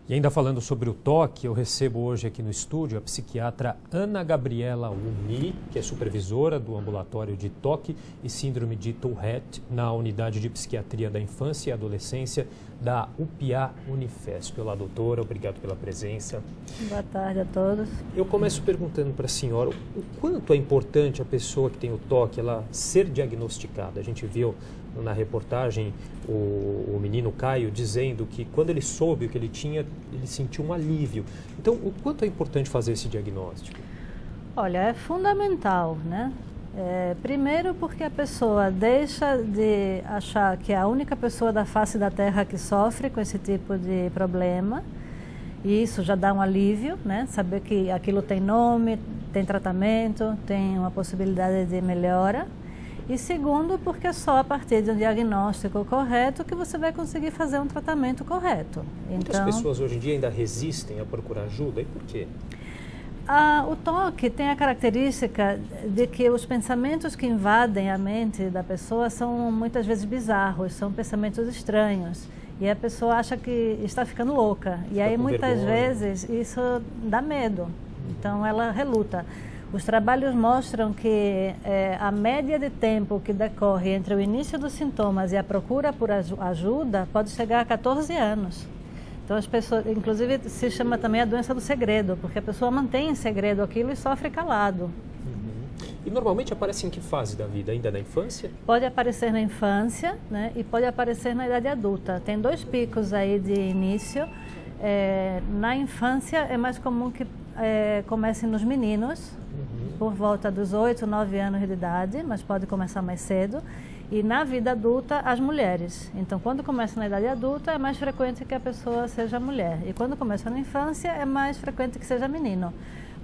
E ainda falando sobre o toque, eu recebo hoje aqui no estúdio a psiquiatra Ana Gabriela Uni, que é supervisora do ambulatório de toque e síndrome de Tourette na unidade de psiquiatria da infância e adolescência da UPA Unifesp. Olá, doutora, obrigado pela presença. Boa tarde a todos. Eu começo perguntando para a senhora o quanto é importante a pessoa que tem o toque ela ser diagnosticada. A gente viu na reportagem o menino Caio dizendo que quando ele soube o que ele tinha, ele sentiu um alívio. Então, o quanto é importante fazer esse diagnóstico? Olha, é fundamental, né? Primeiro porque a pessoa deixa de achar que é a única pessoa da face da Terra que sofre com esse tipo de problema. E isso já dá um alívio, né? Saber que aquilo tem nome, tem tratamento, tem uma possibilidade de melhora. E segundo, porque é só a partir de um diagnóstico correto que você vai conseguir fazer um tratamento correto. Muitas pessoas hoje em dia ainda resistem a procurar ajuda, e por quê? O toque tem a característica de que os pensamentos que invadem a mente da pessoa são muitas vezes bizarros, são pensamentos estranhos. E a pessoa acha que está ficando louca. E aí muitas vezes isso dá medo. Então ela reluta. Os trabalhos mostram que a média de tempo que decorre entre o início dos sintomas e a procura por ajuda pode chegar a 14 anos. Então as pessoas, inclusive se chama também a doença do segredo, porque a pessoa mantém em segredo aquilo e sofre calado. E normalmente aparece em que fase da vida? Ainda na infância? Pode aparecer na infância, né, e pode aparecer na idade adulta. Tem dois picos aí de início. Na infância é mais comum que comece nos meninos, por volta dos 8, 9 anos de idade, mas pode começar mais cedo. E na vida adulta, as mulheres. Então, quando começa na idade adulta, é mais frequente que a pessoa seja mulher. E quando começa na infância, é mais frequente que seja menino.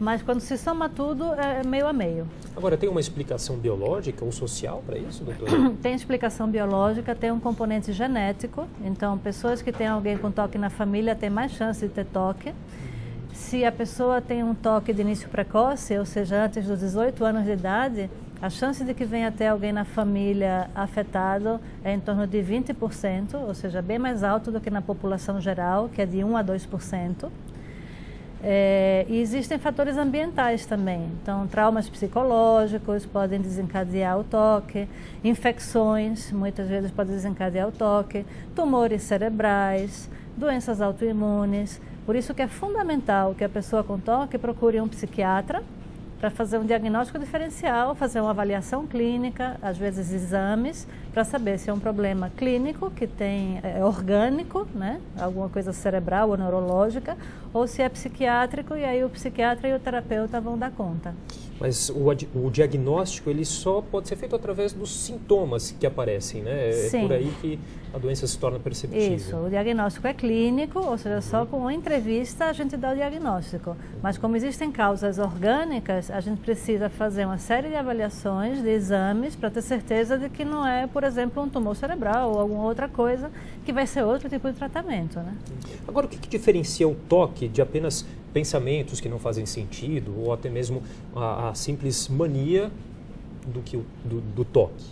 Mas quando se soma tudo, é meio a meio. Agora, tem uma explicação biológica ou social para isso, doutora? Tem explicação biológica, tem um componente genético. Então, pessoas que têm alguém com toque na família têm mais chance de ter toque. Se a pessoa tem um toque de início precoce, ou seja, antes dos 18 anos de idade, a chance de que venha até alguém na família afetado é em torno de 20%, ou seja, bem mais alto do que na população geral, que é de 1 a 2%. E existem fatores ambientais também, então traumas psicológicos podem desencadear o toque, infecções muitas vezes podem desencadear o toque, tumores cerebrais, doenças autoimunes. Por isso que é fundamental que a pessoa com toque procure um psiquiatra para fazer um diagnóstico diferencial, fazer uma avaliação clínica, às vezes exames, para saber se é um problema clínico, que tem orgânico, né, alguma coisa cerebral ou neurológica, ou se é psiquiátrico, e aí o psiquiatra e o terapeuta vão dar conta. Mas o diagnóstico ele só pode ser feito através dos sintomas que aparecem, né? Sim. É por aí que a doença se torna perceptível. Isso, o diagnóstico é clínico, ou seja, só com uma entrevista a gente dá o diagnóstico. Mas como existem causas orgânicas, a gente precisa fazer uma série de avaliações, de exames, para ter certeza de que não é, por exemplo, um tumor cerebral ou alguma outra coisa que vai ser outro tipo de tratamento, né? Agora, o que diferencia o toque de apenas pensamentos que não fazem sentido ou até mesmo a simples mania do toque?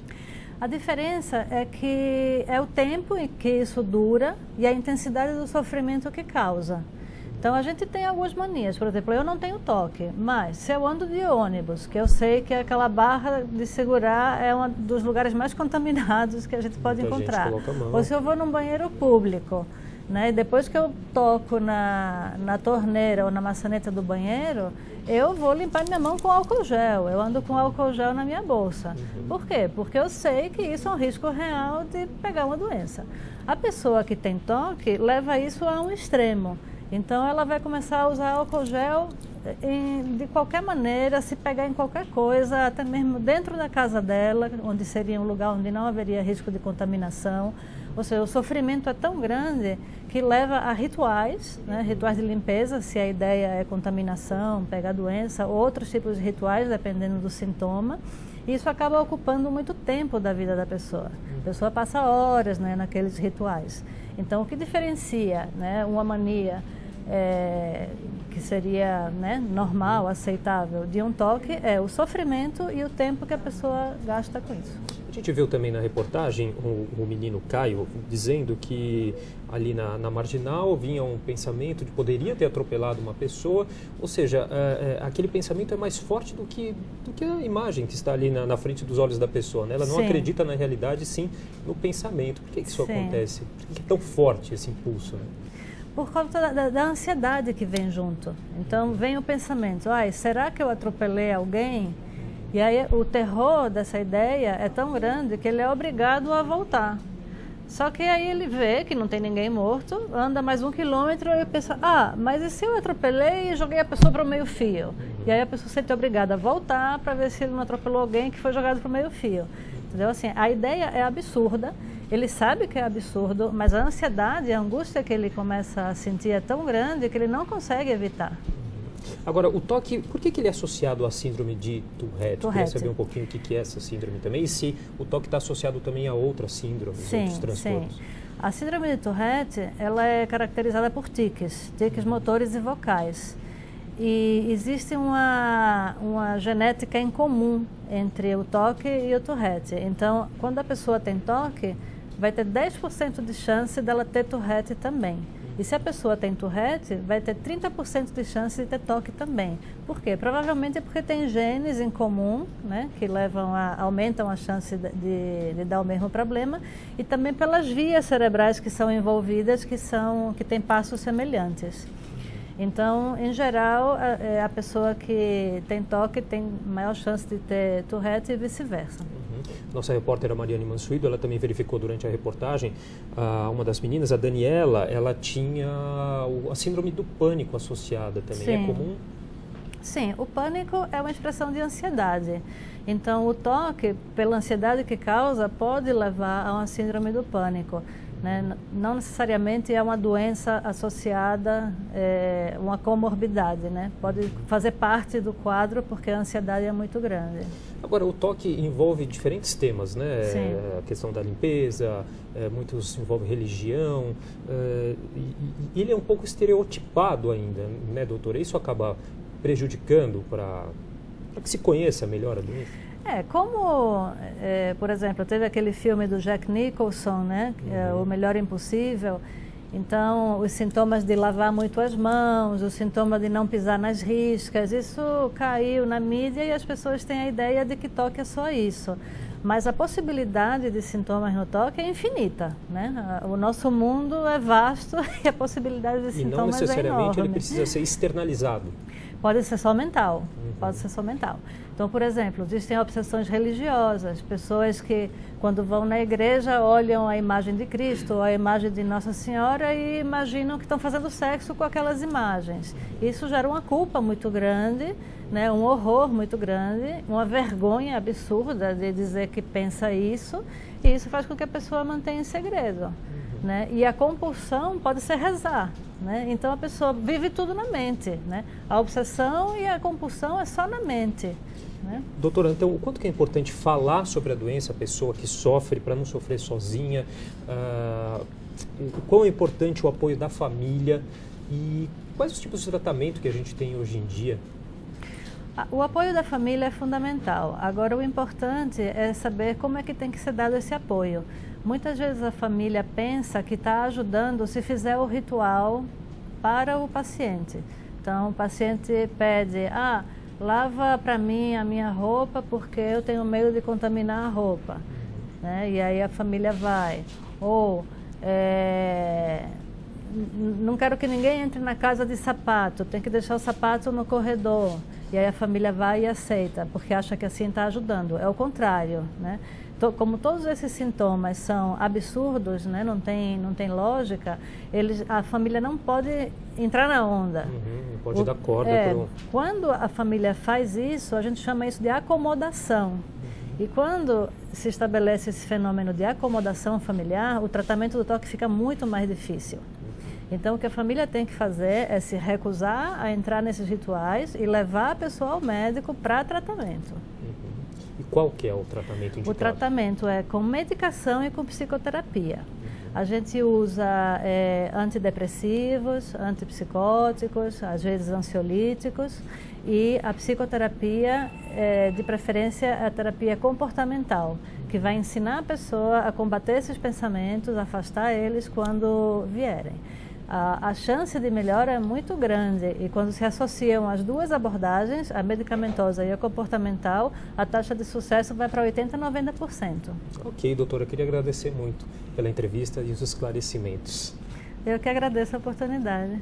A diferença é que é o tempo em que isso dura e a intensidade do sofrimento que causa. Então a gente tem algumas manias, por exemplo, eu não tenho toque, mas se eu ando de ônibus, que eu sei que aquela barra de segurar é um dos lugares mais contaminados que a gente pode encontrar, ou se eu vou num banheiro público, né? Depois que eu toco na torneira ou na maçaneta do banheiro, eu vou limpar minha mão com álcool gel, eu ando com álcool gel na minha bolsa. Por quê? Porque eu sei que isso é um risco real de pegar uma doença. A pessoa que tem toque leva isso a um extremo. Então ela vai começar a usar álcool gel de qualquer maneira, se pegar em qualquer coisa, até mesmo dentro da casa dela, onde seria um lugar onde não haveria risco de contaminação. Ou seja, o sofrimento é tão grande que leva a rituais, né, rituais de limpeza, se a ideia é contaminação, pegar doença, ou outros tipos de rituais, dependendo do sintoma. E isso acaba ocupando muito tempo da vida da pessoa. A pessoa passa horas, né, naqueles rituais. Então, o que diferencia, né, uma mania que seria, né, normal, aceitável, de um toque é o sofrimento e o tempo que a pessoa gasta com isso. A gente viu também na reportagem o menino Caio dizendo que ali na Marginal vinha um pensamento de poderia ter atropelado uma pessoa, ou seja, aquele pensamento é mais forte do que a imagem que está ali na frente dos olhos da pessoa, né? Ela não acredita na realidade, sim no pensamento. Por que isso acontece? Por que é tão forte esse impulso, né? Por conta da ansiedade que vem junto. Então vem o pensamento, será que eu atropelei alguém? E aí o terror dessa ideia é tão grande que ele é obrigado a voltar. Só que aí ele vê que não tem ninguém morto, anda mais 1 quilômetro e pensa, mas e se eu atropelei e joguei a pessoa para o meio-fio? E aí a pessoa se sente obrigada a voltar para ver se ele não atropelou alguém que foi jogado para o meio-fio. Entendeu? Assim, a ideia é absurda, ele sabe que é absurdo, mas a ansiedade, a angústia que ele começa a sentir é tão grande que ele não consegue evitar. Agora, o toque, por que ele é associado à síndrome de Tourette? Queria saber um pouquinho o que é essa síndrome também e se o toque está associado também a outras síndromes, outros transtornos. Sim. A síndrome de Tourette, ela é caracterizada por tiques motores e vocais. E existe uma genética em comum entre o toque e o Tourette. Então, quando a pessoa tem toque, vai ter 10% de chance dela ter Tourette também. E se a pessoa tem Tourette, vai ter 30% de chance de ter toque também. Por quê? Provavelmente é porque tem genes em comum, né, que aumentam a chance de dar o mesmo problema, e também pelas vias cerebrais que são envolvidas, que têm passos semelhantes. Então, em geral, a pessoa que tem toque tem maior chance de ter Tourette e vice-versa. Nossa repórter, a Mariane Mansuido, ela também verificou durante a reportagem, uma das meninas, a Daniela, ela tinha a síndrome do pânico associada também. Sim. É comum? Sim, o pânico é uma expressão de ansiedade. Então, o toque, pela ansiedade que causa, pode levar a uma síndrome do pânico. Né? Não necessariamente é uma doença associada, uma comorbidade, né? Pode fazer parte do quadro porque a ansiedade é muito grande. Agora, o toque envolve diferentes temas, né? Sim. A questão da limpeza, muitos envolvem religião, e ele é um pouco estereotipado ainda, né, doutora? Isso acaba prejudicando para que se conheça melhor a doença? Por exemplo, teve aquele filme do Jack Nicholson, né, que é O Melhor Impossível. Então, os sintomas de lavar muito as mãos, o sintoma de não pisar nas riscas, isso caiu na mídia e as pessoas têm a ideia de que toque é só isso. Mas a possibilidade de sintomas no toque é infinita, né? O nosso mundo é vasto e a possibilidade de sintomas é enorme. E não necessariamente ele precisa ser externalizado. Pode ser só mental, pode ser só mental. Então, por exemplo, existem obsessões religiosas, pessoas que quando vão na igreja olham a imagem de Cristo ou a imagem de Nossa Senhora e imaginam que estão fazendo sexo com aquelas imagens. Isso gera uma culpa muito grande, né, um horror muito grande, uma vergonha absurda de dizer que pensa isso, e isso faz com que a pessoa mantenha em segredo. Né? E a compulsão pode ser rezar, né? Então a pessoa vive tudo na mente, né? A obsessão e a compulsão é só na mente, né? Doutora, então o quanto que é importante falar sobre a doença, a pessoa que sofre, para não sofrer sozinha, o quão é importante o apoio da família e quais os tipos de tratamento que a gente tem hoje em dia? O apoio da família é fundamental. Agora, o importante é saber como é que tem que ser dado esse apoio. Muitas vezes a família pensa que está ajudando se fizer o ritual para o paciente. Então, o paciente pede, lava para mim a minha roupa porque eu tenho medo de contaminar a roupa. Né? E aí a família vai. Ou, não quero que ninguém entre na casa de sapato, tem que deixar o sapato no corredor. E aí a família vai e aceita, porque acha que assim está ajudando. É o contrário, né? Como todos esses sintomas são absurdos, né? Não tem lógica, a família não pode entrar na onda. Não pode dar corda. Quando a família faz isso, a gente chama isso de acomodação. E quando se estabelece esse fenômeno de acomodação familiar, o tratamento do toque fica muito mais difícil. Então, o que a família tem que fazer é se recusar a entrar nesses rituais e levar a pessoa ao médico para tratamento. E qual que é o tratamento indicado? O tratamento é com medicação e com psicoterapia. A gente usa antidepressivos, antipsicóticos, às vezes ansiolíticos, e a psicoterapia, de preferência, a terapia comportamental, que vai ensinar a pessoa a combater esses pensamentos, afastar eles quando vierem. A chance de melhora é muito grande e quando se associam as duas abordagens, a medicamentosa e a comportamental, a taxa de sucesso vai para 80% a 90%. Ok, doutora, queria agradecer muito pela entrevista e os esclarecimentos. Eu que agradeço a oportunidade.